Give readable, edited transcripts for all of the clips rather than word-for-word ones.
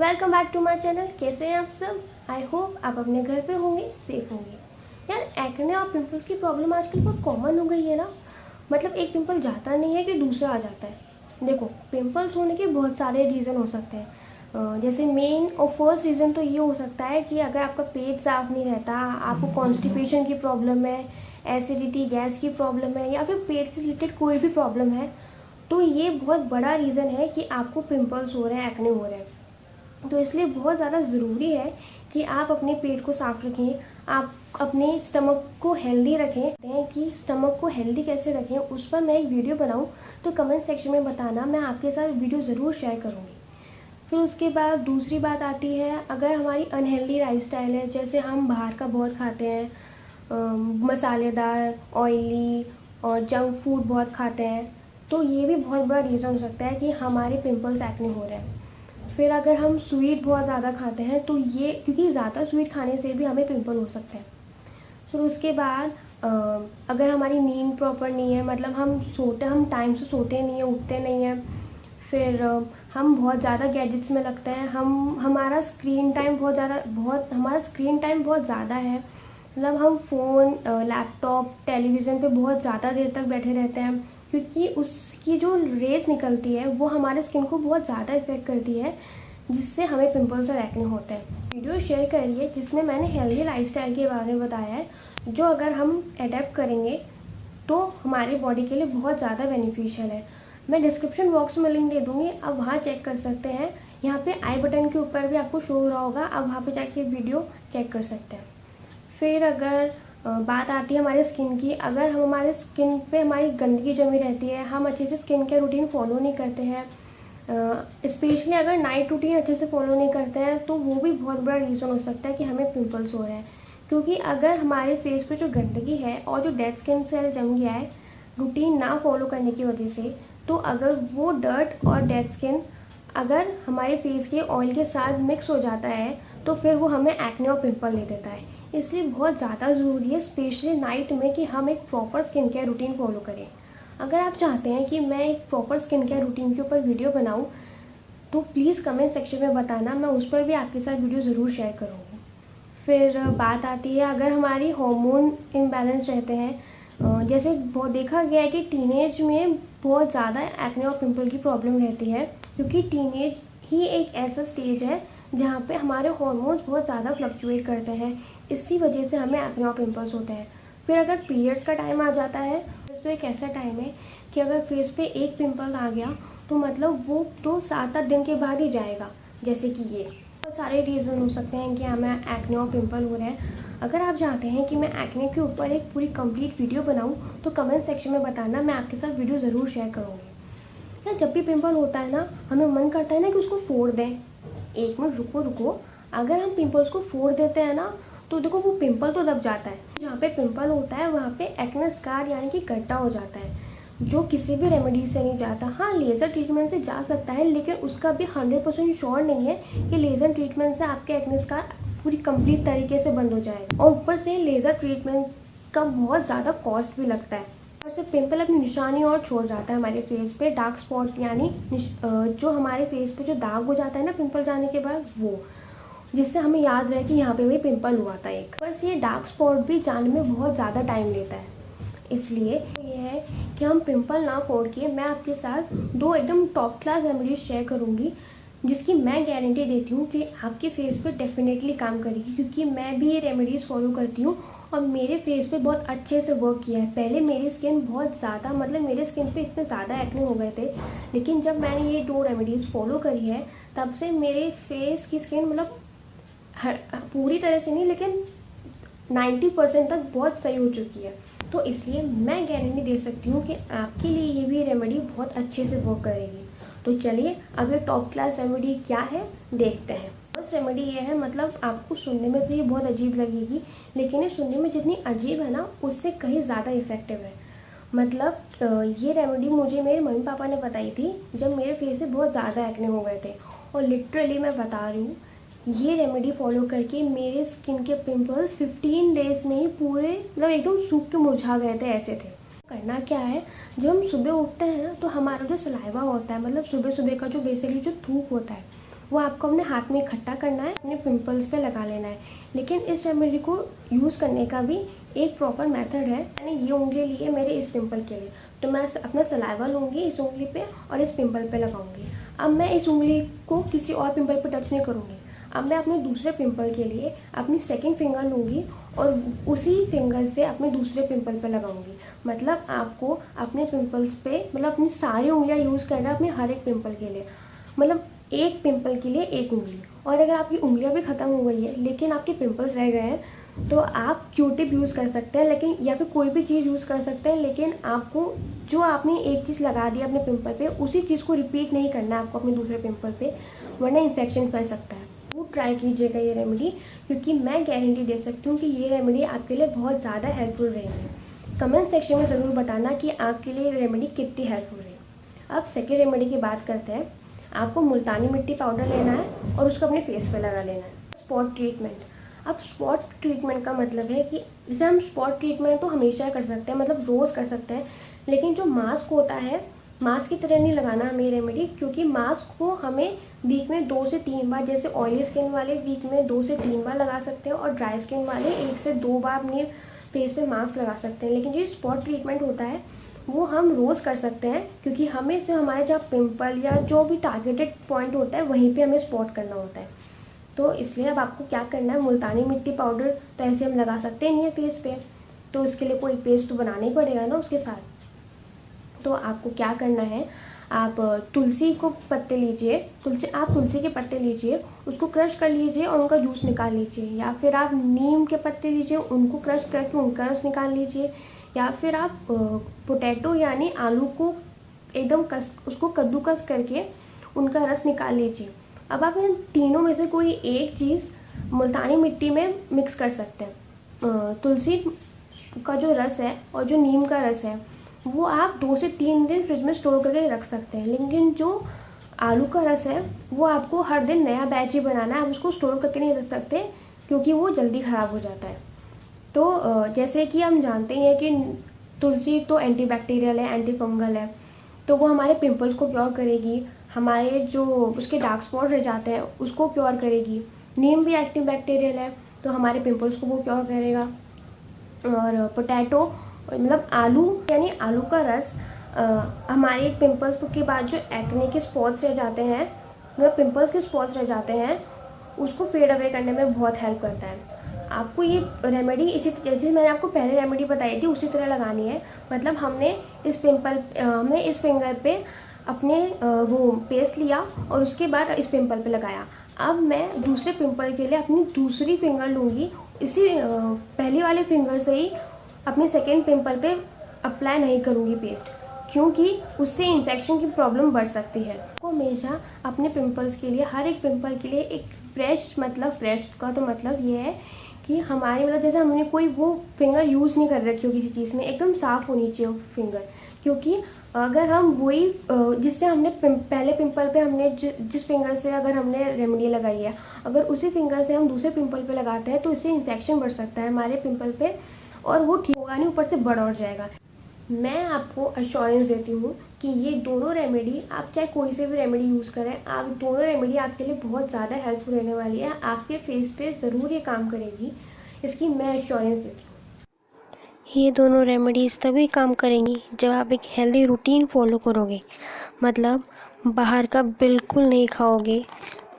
Welcome back to my channel. कैसे हैं आप सब? आई होप आप अपने घर पे होंगे, सेफ होंगे। यार एक्ने और पिंपल्स की प्रॉब्लम आजकल बहुत कॉमन हो गई है ना। मतलब एक पिंपल जाता नहीं है कि दूसरा आ जाता है। देखो, पिंपल्स होने के बहुत सारे रीज़न हो सकते हैं। जैसे मेन और फर्स्ट रीज़न तो ये हो सकता है कि अगर आपका पेट साफ नहीं रहता, आपको कॉन्स्टिपेशन की प्रॉब्लम है, एसिडिटी गैस की प्रॉब्लम है, या फिर पेट से रिलेटेड कोई भी प्रॉब्लम है, तो ये बहुत बड़ा रीज़न है कि आपको पिंपल्स हो रहे हैं, एक्ने हो रहे हैं। तो इसलिए बहुत ज़्यादा ज़रूरी है कि आप अपने पेट को साफ रखें, आप अपने स्टमक को हेल्दी रखें। कि स्टमक को हेल्दी कैसे रखें उस पर मैं एक वीडियो बनाऊं तो कमेंट सेक्शन में बताना, मैं आपके साथ वीडियो ज़रूर शेयर करूँगी। फिर उसके बाद दूसरी बात आती है, अगर हमारी अनहेल्दी लाइफस्टाइल है, जैसे हम बाहर का बहुत खाते हैं, मसालेदार, ऑयली और जंक फूड बहुत खाते हैं, तो ये भी बहुत बड़ा रीज़न हो सकता है कि हमारे पिंपल्स एक्ने हो रहे हैं। फिर अगर हम स्वीट बहुत ज़्यादा खाते हैं तो ये, क्योंकि ज़्यादा स्वीट खाने से भी हमें पिंपल हो सकते हैं। फिर उसके बाद अगर हमारी नींद प्रॉपर नहीं है, मतलब हम टाइम से सोते नहीं हैं, उठते नहीं हैं। फिर हम बहुत ज़्यादा गैजेट्स में लगते हैं, हमारा स्क्रीन टाइम बहुत ज़्यादा है। मतलब हम फ़ोन, लैपटॉप, टेलीविज़न पे बहुत ज़्यादा देर तक बैठे रहते हैं, क्योंकि उसकी जो रेस निकलती है वो हमारे स्किन को बहुत ज़्यादा इफ़ेक्ट करती है, जिससे हमें पिंपल्स और एक्ने होते हैं। वीडियो शेयर करिए जिसमें मैंने हेल्दी लाइफस्टाइल के बारे में बताया है, जो अगर हम अडेप्ट करेंगे तो हमारी बॉडी के लिए बहुत ज़्यादा बेनिफिशियल है। मैं डिस्क्रिप्शन बॉक्स में लिंक दे दूँगी, आप वहाँ चेक कर सकते हैं। यहाँ पे आई बटन के ऊपर भी आपको शो हो रहा होगा, आप वहाँ पे जाके वीडियो चेक कर सकते हैं। फिर अगर बात आती है हमारे स्किन की, अगर हम हमारे स्किन पे हमारी गंदगी जमी रहती है, हम अच्छे से स्किन केयर रूटीन फॉलो नहीं करते हैं, स्पेशली अगर नाइट रूटीन अच्छे से फॉलो नहीं करते हैं, तो वो भी बहुत बड़ा रीज़न हो सकता है कि हमें पिंपल्स हो रहे हैं। क्योंकि अगर हमारे फेस पे जो गंदगी है और जो डेड स्किन सेल जम गया है रूटीन ना फॉलो करने की वजह से, तो अगर वो डर्ट और डेड स्किन अगर हमारे फेस के ऑयल के साथ मिक्स हो जाता है, तो फिर वो हमें एक्ने और पिंपल दे देता है। इसलिए बहुत ज़्यादा ज़रूरी है, स्पेशली नाइट में, कि हम एक proper skin care routine follow करें। अगर आप चाहते हैं कि मैं एक प्रॉपर स्किन केयर रूटीन के ऊपर वीडियो बनाऊं, तो प्लीज़ कमेंट सेक्शन में बताना, मैं उस पर भी आपके साथ वीडियो ज़रूर शेयर करूँगी। फिर बात आती है, अगर हमारी हार्मोन इम्बैलेंस रहते हैं, जैसे बहुत देखा गया है कि टीनेज में बहुत ज़्यादा एक्ने और पिंपल की प्रॉब्लम रहती है, क्योंकि टीनेज ही एक ऐसा स्टेज है जहाँ पे हमारे हार्मोन्स बहुत ज़्यादा फ्लक्चुएट करते हैं, इसी वजह से हमें एक्ने और पिंपल्स होते हैं। फिर अगर पीरियड्स का टाइम आ जाता है, तो एक ऐसा टाइम है कि अगर फेस पे एक पिंपल आ गया तो मतलब वो तो 7-8 दिन के बाद ही जाएगा। जैसे कि ये बहुत सारे रीज़न हो सकते हैं कि हमें एक्ने और पिंपल हो रहे हैं। अगर आप चाहते हैं कि मैं एक्ने के ऊपर एक पूरी कंप्लीट वीडियो बनाऊं, तो कमेंट सेक्शन में बताना, मैं आपके साथ वीडियो ज़रूर शेयर करूँगी। या जब भी पिंपल होता है ना, हमें मन करता है ना कि उसको फोड़ दें। एक मिनट रुको, अगर हम पिंपल्स को फोड़ देते हैं ना, तो देखो वो पिंपल तो दब जाता है, जहाँ पे पिंपल होता है वहाँ पे एक्ने स्कार यानी कि गड्ढा हो जाता है, जो किसी भी रेमेडी से नहीं जाता। हाँ, लेज़र ट्रीटमेंट से जा सकता है, लेकिन उसका भी 100% श्योर नहीं है कि लेज़र ट्रीटमेंट से आपके एक्ने स्कार पूरी कंप्लीट तरीके से बंद हो जाएगा। और ऊपर से लेज़र ट्रीटमेंट का बहुत ज़्यादा कॉस्ट भी लगता है। और से पिंपल अपनी निशानी और छोड़ जाता है हमारे फेस पे, डार्क स्पॉट यानी जो हमारे फेस पे जो दाग हो जाता है ना पिंपल जाने के बाद, वो जिससे हमें याद रहे कि यहाँ पे भी पिंपल हुआ था एक। बस ये डार्क स्पॉट भी जाने में बहुत ज़्यादा टाइम लेता है। इसलिए ये है कि हम पिंपल ना फोड़ के, मैं आपके साथ 2 एकदम टॉप क्लास रेमेडीज शेयर करूँगी, जिसकी मैं गारंटी देती हूँ कि आपके फेस पे डेफिनेटली काम करेगी, क्योंकि मैं भी ये रेमेडीज़ फॉलो करती हूँ और मेरे फेस पे बहुत अच्छे से वर्क किया है। पहले मेरी स्किन बहुत ज़्यादा, मतलब मेरे स्किन पे इतने ज़्यादा एक्ने हो गए थे, लेकिन जब मैंने ये 2 रेमेडीज़ फॉलो करी है, तब से मेरे फेस की स्किन, मतलब पूरी तरह से नहीं, लेकिन 90% तक बहुत सही हो चुकी है। तो इसलिए मैं गारंटी दे सकती हूँ कि आपके लिए ये भी रेमेडी बहुत अच्छे से वर्क करेगी। तो चलिए अब ये टॉप क्लास रेमेडी क्या है देखते हैं। फर्स्ट रेमेडी ये है, मतलब आपको सुनने में तो ये बहुत अजीब लगेगी, लेकिन ये सुनने में जितनी अजीब है ना, उससे कहीं ज़्यादा इफ़ेक्टिव है। मतलब ये रेमेडी मुझे मेरे मम्मी पापा ने बताई थी जब मेरे फेस से बहुत ज़्यादा एक्ने हो गए थे, और लिटरली मैं बता रही हूँ, ये रेमेडी फॉलो करके मेरे स्किन के पिंपल्स 15 डेज़ में ही पूरे, मतलब एकदम सूख के मुरझा गए थे, ऐसे थे। करना क्या है, जब हम सुबह उठते हैं ना, तो हमारा जो सलाइवा होता है, मतलब सुबह सुबह का जो बेसिकली जो थूक होता है, वो आपको अपने हाथ में इकट्ठा करना है, अपने पिंपल्स पे लगा लेना है। लेकिन इस रेमेडी को यूज़ करने का भी एक प्रॉपर मेथड है। मैंने ये उंगली ली है मेरे इस पिंपल के लिए, तो मैं अपना सलाइवा लूँगी इस उंगली पे और इस पिंपल पे लगाऊंगी। अब मैं इस उंगली को किसी और पिंपल पे टच नहीं करूँगी। अब मैं अपने दूसरे पिंपल के लिए अपनी सेकंड फिंगर लूँगी और उसी फिंगर से अपने दूसरे पिंपल पे लगाऊंगी। मतलब आपको अपने पिंपल्स पे मतलब अपनी सारी उंगलियां यूज़ करना है अपने हर एक पिंपल के लिए। मतलब एक पिंपल के लिए एक उंगली। और अगर आपकी उंगलियां भी ख़त्म हो गई है लेकिन आपके पिंपल्स रह गए हैं तो आप क्यूटिप यूज़ कर सकते हैं, लेकिन या फिर कोई भी चीज़ यूज़ कर सकते हैं। लेकिन आपको जो आपने एक चीज़ लगा दी अपने पिंपल पे उसी चीज़ को रिपीट नहीं करना है आपको अपने दूसरे पिंपल पे, वरना इन्फेक्शन फैल सकता है। वो ट्राई कीजिएगा ये रेमेडी, क्योंकि मैं गारंटी दे सकती हूँ कि ये रेमेडी आपके लिए बहुत ज़्यादा हेल्पफुल रहेगी। कमेंट सेक्शन में ज़रूर बताना कि आपके लिए ये रेमेडी कितनी हेल्पफुल है। अब सेकेंड रेमेडी की बात करते हैं। आपको मुल्तानी मिट्टी पाउडर लेना है और उसको अपने फेस पे लगा लेना है। Spot treatment. अब स्पॉट ट्रीटमेंट का मतलब है कि जैसे हम स्पॉट ट्रीटमेंट तो हमेशा कर सकते हैं, मतलब रोज़ कर सकते हैं, लेकिन जो मास्क होता है मास्क की तरह नहीं लगाना हमें ये रेमेडी, क्योंकि मास्क को हमें वीक में 2 से 3 बार, जैसे ऑयली स्किन वाले वीक में 2 से 3 बार लगा सकते हैं और ड्राई स्किन वाले 1 से 2 बार अपने फेस पे मास्क लगा सकते हैं। लेकिन जो स्पॉट ट्रीटमेंट होता है वो हम रोज़ कर सकते हैं, क्योंकि हमें से हमारे जहाँ पिंपल या जो भी टारगेटेड पॉइंट होता है वहीं पे हमें स्पॉट करना होता है। तो इसलिए अब आपको क्या करना है, मुल्तानी मिट्टी पाउडर तो ऐसे हम लगा सकते नहीं है फेस पे, तो इसके लिए कोई पेस्ट तो बनाना ही पड़ेगा ना उसके साथ। तो आपको क्या करना है, आप तुलसी को पत्ते लीजिए, तुलसी के पत्ते लीजिए, उसको क्रश कर लीजिए और उनका जूस निकाल लीजिए। या फिर आप नीम के पत्ते लीजिए, उनको क्रश करके उनका रस निकाल लीजिए। या फिर आप पोटैटो यानी आलू को एकदम उसको कद्दूकस करके उनका रस निकाल लीजिए। अब आप इन तीनों में से कोई एक चीज़ मुल्तानी मिट्टी में मिक्स कर सकते हैं। तुलसी का जो रस है और जो नीम का रस है वो आप 2 से 3 दिन फ्रिज में स्टोर करके रख सकते हैं। लेकिन जो आलू का रस है वो आपको हर दिन नया बैच ही बनाना है, आप उसको स्टोर करके नहीं रख सकते क्योंकि वो जल्दी ख़राब हो जाता है। तो जैसे कि हम जानते हैं कि तुलसी तो एंटीबैक्टीरियल है, एंटी फंगल है, तो वो हमारे पिंपल्स को क्योर करेगी, हमारे जो उसके डार्क स्पॉट रह जाते हैं उसको क्योर करेगी। नीम भी एंटीबैक्टीरियल है तो हमारे पिंपल्स को वो क्योर करेगा। और पोटैटो मतलब आलू यानी आलू का रस हमारे पिंपल्स के बाद जो एक्ने के स्पॉट्स रह जाते हैं, मतलब पिंपल्स के स्पॉट्स रह जाते हैं, उसको फेड अवे करने में बहुत हेल्प करता है। आपको ये रेमेडी इसी जैसे मैंने आपको पहले रेमेडी बताई थी उसी तरह लगानी है। मतलब हमने इस फिंगर पे अपने वो पेस्ट लिया और उसके बाद इस पिंपल पे लगाया। अब मैं दूसरे पिंपल के लिए अपनी दूसरी फिंगर लूँगी, इसी पहले वाले फिंगर से ही अपने सेकेंड पिंपल पे अप्लाई नहीं करूँगी पेस्ट, क्योंकि उससे इन्फेक्शन की प्रॉब्लम बढ़ सकती है। तो हमेशा अपने पिंपल्स के लिए, हर एक पिंपल के लिए एक फ्रेश का तो मतलब ये है कि हमारे मतलब जैसे हमने कोई वो फिंगर यूज़ नहीं कर रखी हो किसी चीज़ में, एकदम साफ़ होनी चाहिए वो फिंगर। क्योंकि अगर हम वही जिससे हमने पहले पिंपल पे हमने जिस फिंगर से अगर हमने रेमेडी लगाई है, अगर उसी फिंगर से हम दूसरे पिंपल पे लगाते हैं तो इससे इन्फेक्शन बढ़ सकता है हमारे पिंपल पे और वो ठीक होगा नहीं, ऊपर से बढ़ और जाएगा। मैं आपको अश्योरेंस देती हूँ कि ये दोनों रेमेडी, आप चाहे कोई से भी रेमेडी यूज़ करें, आप दोनों रेमेडी आपके लिए बहुत ज़्यादा हेल्पफुल रहने वाली है। आपके फेस पे ज़रूर ये काम करेगी, इसकी मैं अश्योरेंस देती हूँ। ये दोनों रेमेडीज़ तभी काम करेंगी जब आप एक हेल्दी रूटीन फॉलो करोगे। मतलब बाहर का बिल्कुल नहीं खाओगे,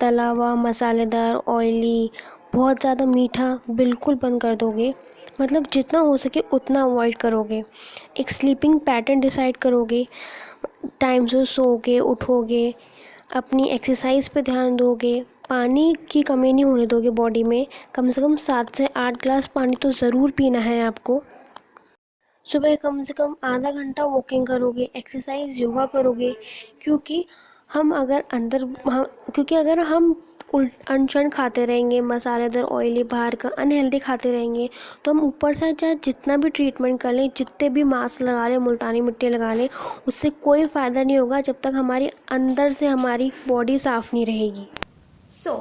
तला हुआ, मसालेदार, ऑयली, बहुत ज़्यादा मीठा बिल्कुल बंद कर दोगे। मतलब जितना हो सके उतना अवॉइड करोगे। एक स्लीपिंग पैटर्न डिसाइड करोगे, टाइम से सोओगे, उठोगे, अपनी एक्सरसाइज पे ध्यान दोगे, पानी की कमी नहीं होने दोगे बॉडी में। कम से कम 7 से 8 ग्लास पानी तो ज़रूर पीना है आपको। सुबह कम से कम आधा घंटा वॉकिंग करोगे, एक्सरसाइज, योगा करोगे। क्योंकि अगर हम अनशन खाते रहेंगे, मसालेदार, ऑयली, बाहर का अनहेल्दी खाते रहेंगे, तो हम ऊपर से चाहे जितना भी ट्रीटमेंट कर लें, जितने भी मास्क लगा लें, मुल्तानी मिट्टी लगा लें, उससे कोई फ़ायदा नहीं होगा जब तक हमारी अंदर से हमारी बॉडी साफ़ नहीं रहेगी। So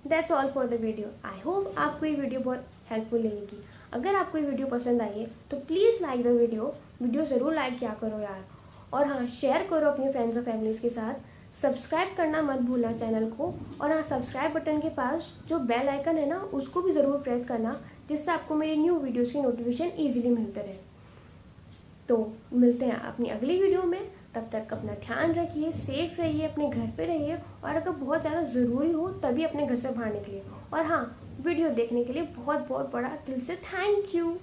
that's all for the video. I hope आपको ये वीडियो बहुत हेल्पफुल लगेगी। अगर आपको ये वीडियो पसंद आई है तो प्लीज़ लाइक द वीडियो ज़रूर लाइक किया करो यार। और हाँ, शेयर करो अपनी फ्रेंड्स और फैमिलीज़ के साथ। सब्सक्राइब करना मत भूलना चैनल को। और हाँ, सब्सक्राइब बटन के पास जो बेल आइकन है ना, उसको भी ज़रूर प्रेस करना, जिससे आपको मेरी न्यू वीडियोज़ की नोटिफिकेशन ईजिली मिलते रहे। तो मिलते हैं अपनी अगली वीडियो में। तब तक अपना ध्यान रखिए, सेफ रहिए, अपने घर पे रहिए, और अगर बहुत ज़्यादा ज़रूरी हो तभी अपने घर से बाहर निकलिए। और हाँ, वीडियो देखने के लिए बहुत बहुत बड़ा दिल से थैंक यू।